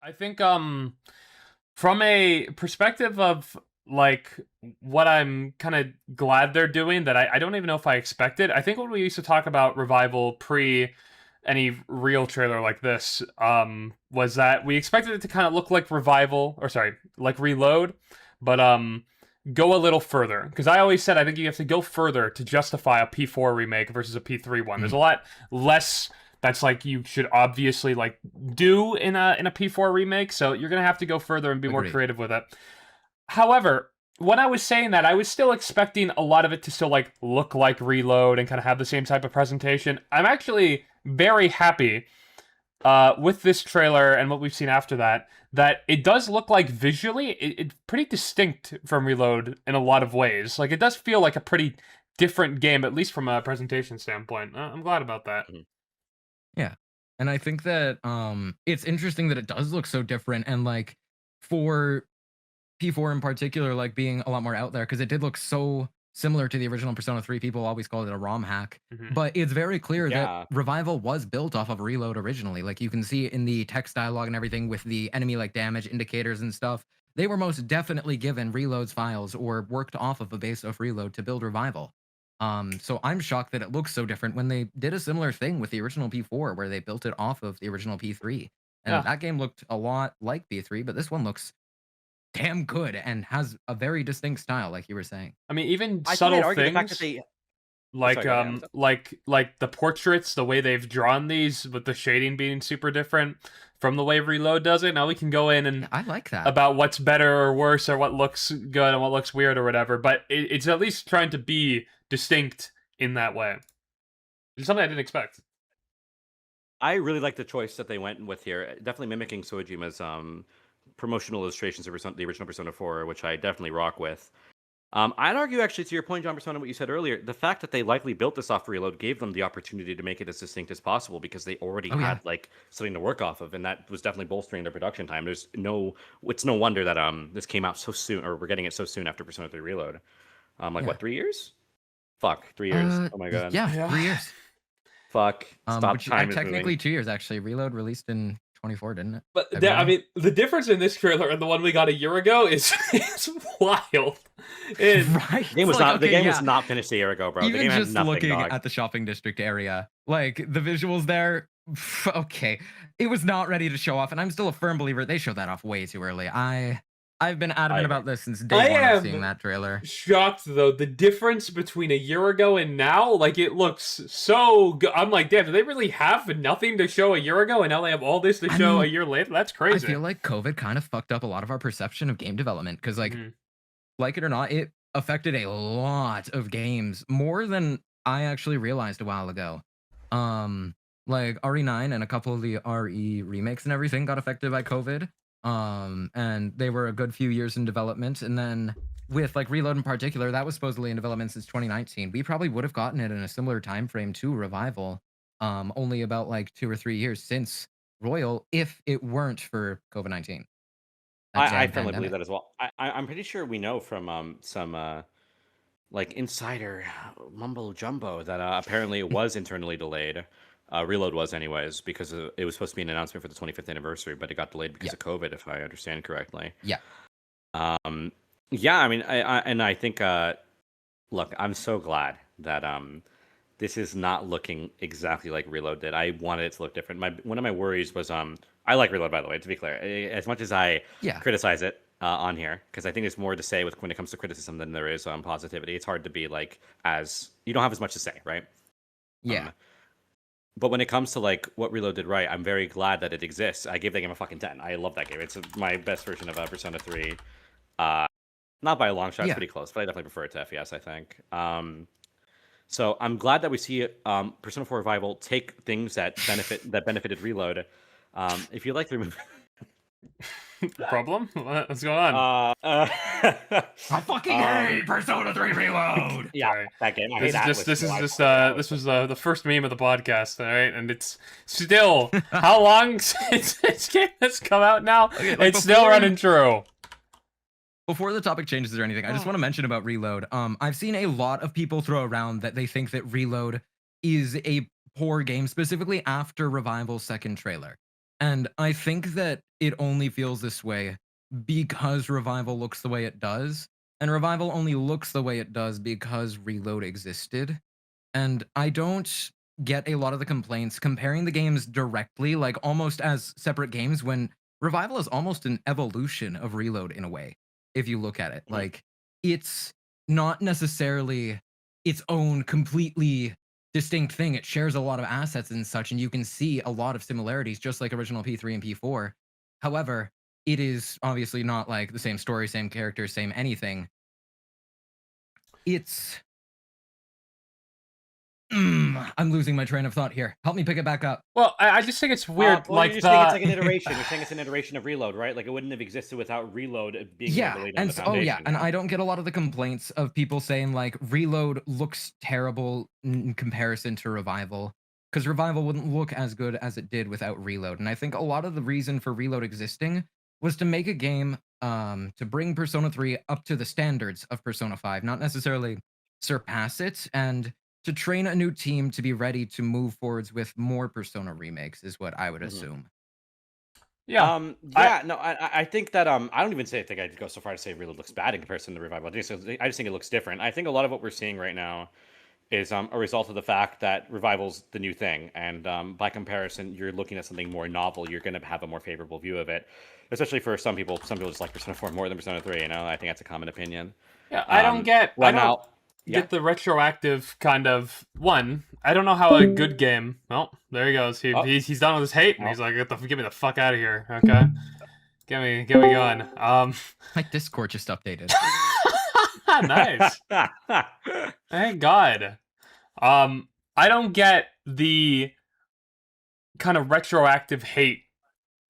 I think from a perspective of like what I'm kind of glad they're doing that I don't even know if I expected. I think when we used to talk about Revival pre any real trailer like this, was that we expected it to kind of look like Revival, or sorry, like Reload, but go a little further. Because I always said I think you have to go further to justify a P4 remake versus a P3 one. There's Mhm. a lot less that's like you should obviously like do in a P4 remake, so you're gonna have to go further and be more Agreed. creative with it. However, when I was saying that, I was still expecting a lot of it to still like look like Reload and kind of have the same type of presentation. I'm actually very happy with this trailer and what we've seen after that. That it does look like visually, it's pretty distinct from Reload in a lot of ways. Like it does feel like a pretty different game, at least from a presentation standpoint. I'm glad about that. Mhm. Yeah. And I think that it's interesting that it does look so different and like for P4 in particular, like being a lot more out there because it did look so similar to the original Persona 3. People always called it a ROM hack, Mm-hmm. but it's very clear that Yeah. Revival was built off of Reload originally. Like you can see in the text dialogue and everything with the enemy like damage indicators and stuff. They were most definitely given Reload's files or worked off of a base of Reload to build Revival. So I'm shocked that it looks so different when they did a similar thing with the original P4 where they built it off of the original P3. And Yeah. that game looked a lot like P3, but this one looks damn good and has a very distinct style, like you were saying. I mean, even I think I'd subtle argue the fact that things they. Oh, like sorry, go ahead, Amazon. like the portraits, the way they've drawn these with the shading being super different from the way Reload does it. Now we can go in Yeah, and I like that. about what's better or worse or what looks good and what looks weird or whatever, but it's at least trying to be distinct in that way. It's something I didn't expect. I really like the choice that they went with here. Definitely mimicking Sojima's promotional illustrations of the original Persona 4, which I definitely rock with. I'd argue, actually, to your point, John Persona, what you said earlier, the fact that they likely built this off Reload gave them the opportunity to make it as distinct as possible because they already Oh, yeah. had like something to work off of, and that was definitely bolstering their production time. It's no wonder that this came out so soon, or we're getting it so soon after Persona 3 Reload. Like Yeah. what, 3 years? Fuck, 3 years. Oh my god. Yeah, Yeah. 3 years. Fuck. Stop. Which Time is technically moving. 2 years actually. Reload released in 24, didn't it? But I February? mean, the difference in this trailer and the one we got a year ago is wild. Right. The game was Like, not. The okay, game yeah. was not finished a year ago, bro. The Even game had just nothing, looking dog. at the shopping district area, like the visuals there, okay, it was not ready to show off, and I'm still a firm believer they showed that off way too early. I've been adamant about this since day I one of am seeing that trailer. shocked though the difference between a year ago and now. Like it looks so good. I'm like, damn, do they really have nothing to show a year ago, and now they have all this to I show mean, a year later? That's I crazy. feel like COVID kind of fucked up a lot of our perception of game development because, Mhm. like it or not, it affected a lot of games more than I actually realized a while ago. Like RE9 and a couple of the RE remakes and everything got affected by COVID. And they were a good few years in development. And then with like Reload in particular, that was supposedly in development since 2019. We probably would have gotten it in a similar time frame to Revival. Only about like 2 or 3 years since Royal, if it weren't for COVID-19. That I damn firmly believe pandemic. that as well. I'm pretty sure we know from some like insider mumbo jumbo that apparently it was internally delayed. Reload was anyways because it was supposed to be an announcement for the 25th anniversary, but it got delayed because Yeah. of COVID, if I understand correctly. Yeah. Yeah, I mean, I think look, I'm so glad that this is not looking exactly like Reload did. I wanted it to look different. One of my worries was I like Reload, by the way, to be clear. As much as I Yeah. criticize it on here, because I think there's more to say when it comes to criticism than there is positivity. It's hard to be like you don't have as much to say, right? Yeah. But when it comes to like what Reload did right, I'm very glad that it exists. I gave that game a fucking 10. I love that game. It's my best version of Persona 3. Not by a long shot, it's Yeah. pretty close, but I definitely prefer it to FES, I think. So I'm glad that we see Persona 4 Revival take things that benefited Reload. If you like the Problem? What's going on? I fucking hate Persona 3 Reload. Yeah, Sorry. that game. I hate that. This was the first meme of the podcast, all right? And it's still how long since this game has come out now? Okay, like It's still before- running true. Before the topic changes or anything, I just want to mention about Reload. I've seen a lot of people throw around that they think that Reload is a poor game, specifically after Revival's second trailer. And I think that it only feels this way because Revival looks the way it does. And Revival only looks the way it does because Reload existed. And I don't get a lot of the complaints comparing the games directly, like almost as separate games, when Revival is almost an evolution of Reload in a way, if you look at it. Mhm. Like, it's not necessarily its own completely distinct thing. It shares a lot of assets and such, and you can see a lot of similarities, just like original P3 and P4. However, it is obviously not like the same story, same characters, same anything. It's I'm losing my train of thought here. Help me pick it back up. Well, I just think it's weird. Well, like you're the saying it's like an iteration. You're saying it's an iteration of Reload, right? Like it wouldn't have existed without Reload being able to Yeah, lay down and the oh yeah, foundation. and I don't get a lot of the complaints of people saying like Reload looks terrible in comparison to Revival, because Revival wouldn't look as good as it did without Reload. And I think a lot of the reason for Reload existing was to make a game to bring Persona 3 up to the standards of Persona 5, not necessarily surpass it, and to train a new team to be ready to move forwards with more Persona remakes is what I would Mhm. assume. yeah. Yeah, no, I think that I don't even think I'd go so far to say Reload looks bad in comparison to Revival. I just think it looks different. I think a lot of what we're seeing right now is a result of the fact that Revival's the new thing, and by comparison, you're looking at something more novel. You're going to have a more favorable view of it, especially for some people. Some people just like Persona 4 more than Persona 3. You know, I think that's a common opinion. Yeah, I don't get. I Well, don't now, yeah. get the retroactive kind of one. I don't know how a good game. Well, there he goes. Oh. He's done with his hate, and Oh. he's like, "Get me the fuck out of here." Okay, get me going. My Discord just updated. Nice. Thank God. I don't get the kind of retroactive hate.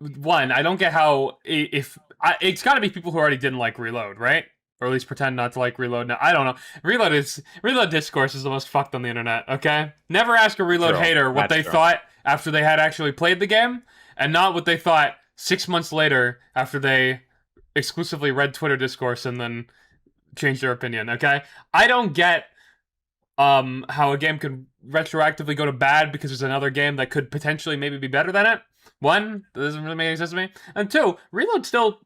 One, I don't get how it's got to be people who already didn't like Reload, right? Or at least pretend not to like Reload. Now, I don't know. Reload discourse is the most fucked on the internet. Okay, never ask a Reload True. hater what That's they true. thought after they had actually played the game, and not what they thought 6 months later after they exclusively read Twitter discourse and then changed their opinion. Okay, I don't get how a game could retroactively go to bad because there's another game that could potentially maybe be better than it. One, that doesn't really make any sense to me. And two, Reload still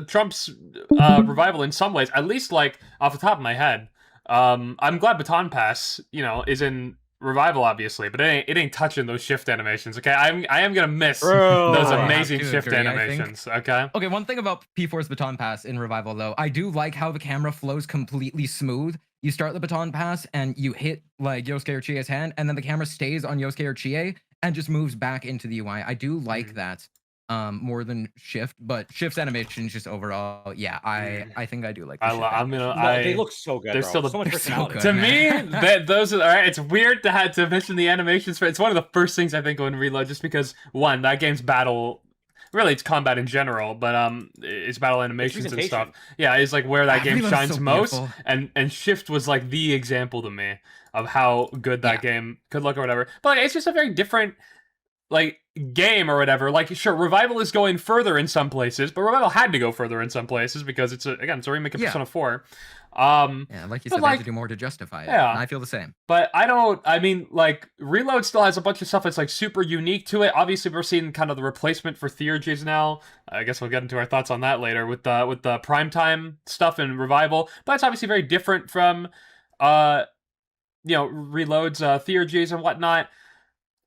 trumps Revival in some ways, at least like off the top of my head. I'm glad Baton Pass, is in Revival, obviously, but it ain't touching those shift animations. Okay, I am gonna miss those I have amazing to shift agree, I think. animations. Okay. Okay, one thing about P4's Baton Pass in Revival, though, I do like how the camera flows completely smooth. You start the Baton Pass and you hit like Yosuke or Chie's hand, and then the camera stays on Yosuke or Chie and just moves back into the UI. I do like that more than Shift, but Shift's animations just overall, yeah, I think I do like the Shift They look so good. They're bro. still the so much they're so personality. good. To man. me, those are all right. It's weird to have to mention the animations, but it's one of the first things I think when Reload, just because one, that game's battle, really it's combat in general, but it's battle animations and stuff. presentation. Yeah, is like where that game Reload's shines so most, beautiful. and Shift was like the example to me of how good that game could look or whatever. But like, it's just a very different like game or whatever. Like, sure, Revival is going further in some places, but Revival had to go further in some places because it's a remake of Persona 4. Yeah, like you said, but they have to do more to justify it. yeah. And I feel the same. But I mean, like, Reload still has a bunch of stuff that's, like, super unique to it. Obviously, we're seeing kind of the replacement for Theurgies now. I guess we'll get into our thoughts on that later with the primetime stuff in Revival. But it's obviously very different from, Reload's Theurgies and whatnot.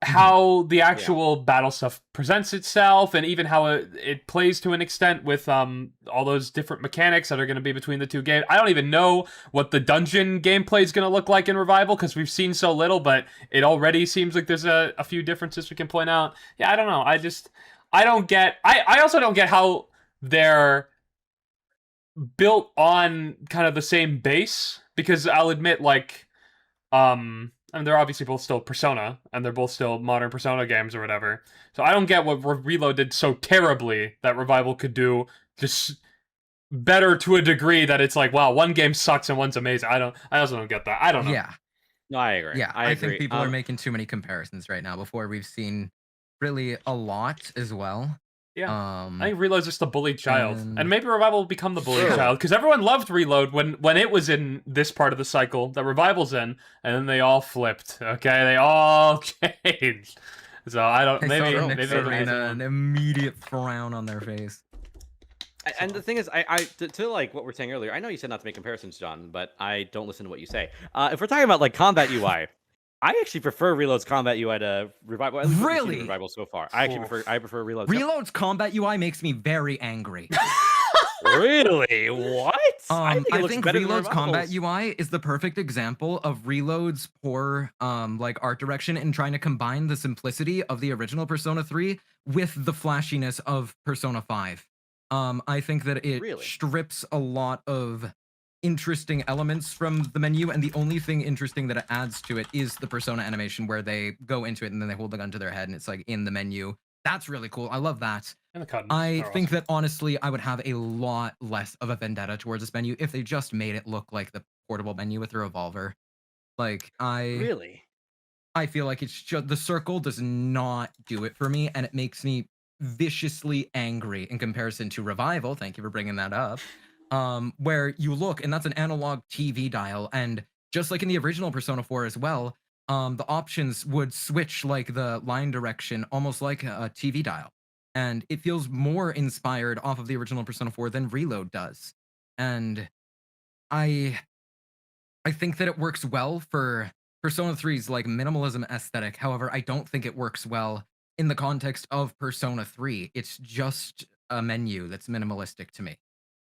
How the actual battle stuff presents itself, and even how it plays to an extent with all those different mechanics that are going to be between the two games. I don't even know what the dungeon gameplay is going to look like in Revival because we've seen so little, but it already seems like there's a few differences we can point out. Yeah, I don't know. I don't get. I also don't get how they're built on kind of the same base, because I'll admit, like, and they're obviously both still Persona, and they're both still modern Persona games or whatever. So I don't get what Reload did so terribly that Revival could do just better to a degree that it's like, wow, one game sucks and one's amazing. I also don't get that. I don't know. Yeah. No, I agree. Yeah, I I agree. think people are making too many comparisons right now before we've seen really a lot as well. Yeah. I think Reload's just the bullied child. and- And maybe Revival will become the bullied Sure. child. Because everyone loved Reload when it was in this part of the cycle that Revival's in. And then they all flipped. Okay? They all changed. So I don't. I Maybe saw the maybe Knicks there's a arena, reason. an immediate frown on their face. And the thing is, to like what we're saying earlier, I know you said not to make comparisons, John, but I don't listen to what you say. If we're talking about like combat UI, I actually prefer Reload's combat UI to Revival. At least what we've seen in Really? Revival so far. I actually Oof. prefer Reload's. Reload's combat UI makes me very angry. Really? What? I looks think better than Reload's combat Revival's. UI is the perfect example of Reload's poor like art direction in trying to combine the simplicity of the original Persona 3 with the flashiness of Persona 5. I think that it Really? strips a lot of interesting elements from the menu, and the only thing interesting that it adds to it is the Persona animation where they go into it and then they hold the gun to their head and it's like in the menu. That's really cool. I love that. And the cuttings I are think awesome. that honestly, I would have a lot less of a vendetta towards this menu if they just made it look like the portable menu with the revolver. Like Really? I feel like it's just the circle does not do it for me, and it makes me viciously angry in comparison to Revival. Thank you for bringing that up. Where you look, and that's an analog TV dial, and just like in the original Persona 4 as well, the options would switch like the line direction, almost like a TV dial, and it feels more inspired off of the original Persona 4 than Reload does, and I I think that it works well for Persona 3's like minimalism aesthetic. However, I don't think it works well in the context of Persona 3. It's just a menu that's minimalistic to me.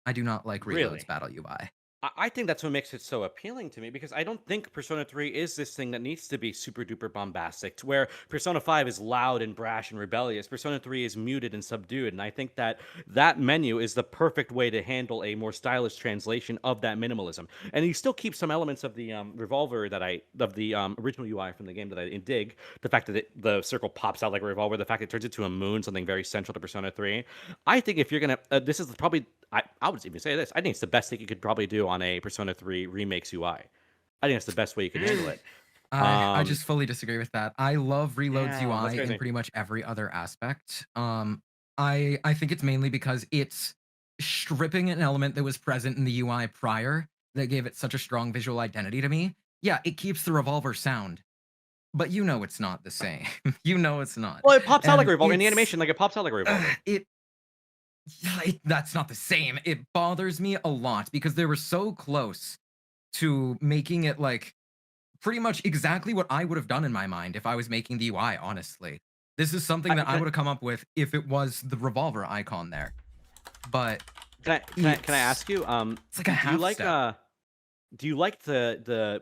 I do not like Reload's Really? battle UI. I think that's what makes it so appealing to me because I don't think Persona 3 is this thing that needs to be super duper bombastic, to where Persona 5 is loud and brash and rebellious. Persona 3 is muted and subdued. And I think that that menu is the perfect way to handle a more stylish translation of that minimalism. And you still keep some elements of the revolver of the original UI from the game that I dig. The fact that the circle pops out like a revolver, the fact it turns into a moon, something very central to Persona 3. I think if you're going to, this is probably I would even say this. I think it's the best thing you could probably do on a Persona 3 Remakes UI. I think that's the best way you could handle it. I just fully disagree with that. I love Reload's Damn, that's UI in crazy. pretty much every other aspect. I think it's mainly because it's stripping an element that was present in the UI prior that gave it such a strong visual identity to me. Yeah, it keeps the revolver sound, but you know it's not the same. You know it's not. Well, it pops out like And a revolver in the it's- animation. Like it pops out like a revolver. that's not the same. It bothers me a lot because they were so close to making it like pretty much exactly what I would have done in my mind if I was making the UI, honestly. This is something that I would have come up with if it was the revolver icon there. But Can I ask you? it's like a half step. Do you like the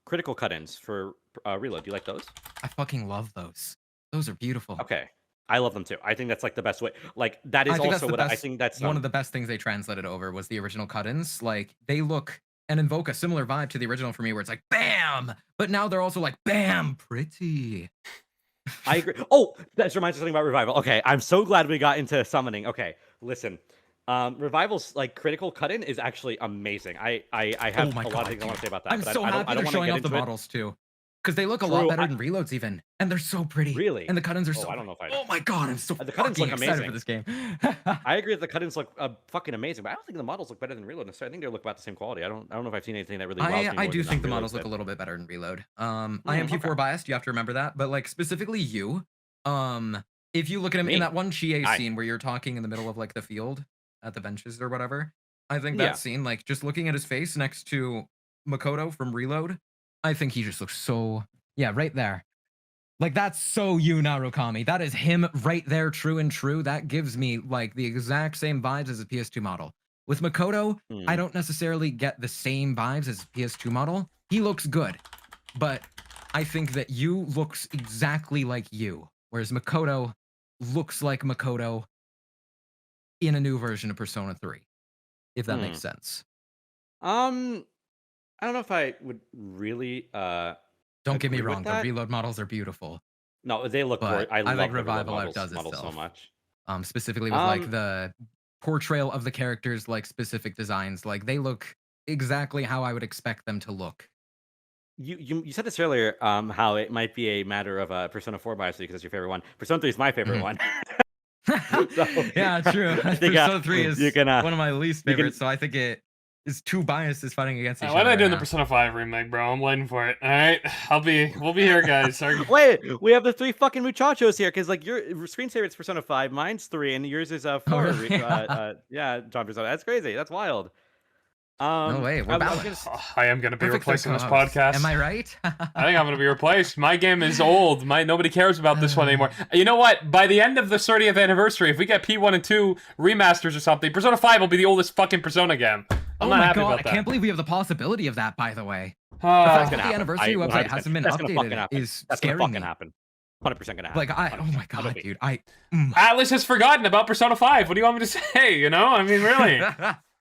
critical cut-ins for Reload? Do you like those? I fucking love those. Those are beautiful. Okay, I love them too. I think that's like the best way. Like that is I think that's also the what I best- think that's one of the best things they translated over was the original cut-ins. Like they look and invoke a similar vibe to the original for me, where it's like bam, but now they're also like bam, pretty. I agree. Oh, that reminds me of something about Revival. Okay, I'm so glad we got into summoning. Okay, listen. Revival's like critical cut-in is actually amazing. I have a lot of things I want to say about that. I'm but so I don't, happy I don't they're want to showing get off the into it. models too, because they look a lot True, better than Reloads even, and they're so pretty. Really? And the cut-ins are Oh, so. I don't know if I. Oh my god, I'm so The cut-ins fucking look excited amazing. for this game. I agree that the cut-ins look fucking amazing, but I don't think the models look better than Reload necessarily. I think they look about the same quality. I don't know if I've seen anything that really. Wows me I more do than think the Reload models look did. a little bit better in Reload. I am P4 okay. biased. You have to remember that. But like specifically you, if you look at him in Me? that one Chie Aye. scene where you're talking in the middle of like the field at the benches or whatever, I think that Yeah. scene, like just looking at his face next to Makoto from Reload, I think he just looks so right there. Like that's so you, Narukami. That is him right there, true and true. That gives me like the exact same vibes as a PS2 model. With Makoto, I Hmm. don't necessarily get the same vibes as a PS2 model. He looks good, but I think that you looks exactly like you, whereas Makoto looks like Makoto in a new version of Persona 3, if that makes sense. I don't know if I would really. Don't get me agree with wrong, the that. Reload models are beautiful. No, they look. But I I love like the Reload Revival Art does models so itself. much. Specifically with like the portrayal of the characters, like specific designs, like they look exactly how I would expect them to look. You said this earlier, how it might be a matter of Persona 4 bias because that's your favorite one. Persona 3 is my favorite one. So, Yeah, true. I think, Persona 3 is you can, one of my least you can- favorites, so I think it It's two biases fighting against each Why other. am I doing right the Persona 5 remake, bro? I'm waiting for it. All right, we'll be here, guys. Wait, we have the 3 fucking muchachos here because like your screensaver is Persona 5, mine's 3, and yours is 4. really? Yeah, John Persona. That's crazy. That's wild. No way, we're I was balanced. gonna I am gonna be Perfect for replacing this co-hosts. podcast. Am I right? I think I'm gonna be replaced. My game is old. Nobody cares about this one anymore. You know what? By the end of the 30th anniversary, if we get P1 and 2 remasters or something, Persona 5 will be the oldest fucking Persona game. I'm not happy about that. I can't believe we have the possibility of that, by the way. The Ah. fact that the anniversary website hasn't been updated is That's scaring gonna fucking me. happen. 100% gonna happen. Like, oh my 100%. god, dude. Atlus has forgotten about Persona 5. What do you want me to say? You know? I mean, really.